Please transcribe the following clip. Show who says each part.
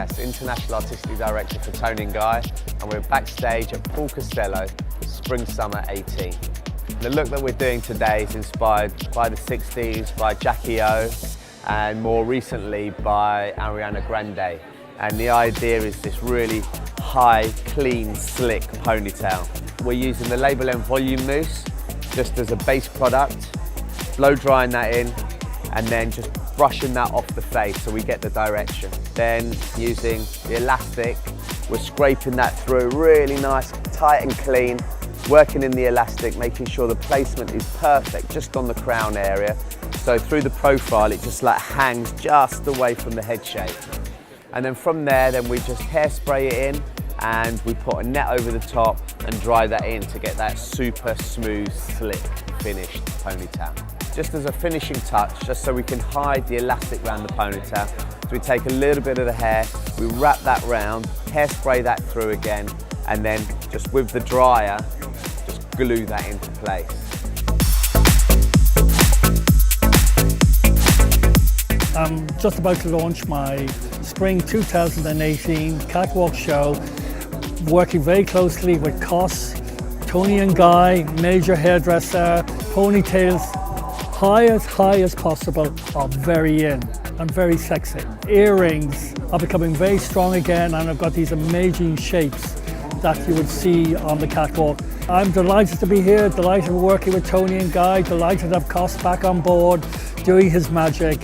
Speaker 1: Sakkas, International Artistic Director for Toni&GUY, and we're backstage at Paul Costelloe, Spring Summer 18. The look that we're doing today is inspired by the 60s, by Jackie O, and more recently by Ariana Grande. And the idea is this really high, clean, slick ponytail. We're using the Label M Volume Mousse just as a base product, blow drying that in, and then just brushing that off the face so we get the direction. Then using the elastic, we're scraping that through really nice, tight and clean, working in the elastic, making sure the placement is perfect just on the crown area. So through the profile, it just like hangs just away from the head shape. And then from there, we just hairspray it in and we put a net over the top and dry that in to get that super smooth, slick, finished ponytail. Just as a finishing touch, just so we can hide the elastic around the ponytail, so we take a little bit of the hair, we wrap that round, hairspray that through again, and then just with the dryer, just glue that into place.
Speaker 2: I'm just about to launch my Spring 2018 catwalk show, working very closely with Cos, Toni&GUY, major hairdresser, ponytails, high as possible, are very in and very sexy. Earrings are becoming very strong again, and I've got these amazing shapes that you would see on the catwalk. I'm delighted to be here, delighted working with Toni&GUY, delighted to have Cos back on board, doing his magic.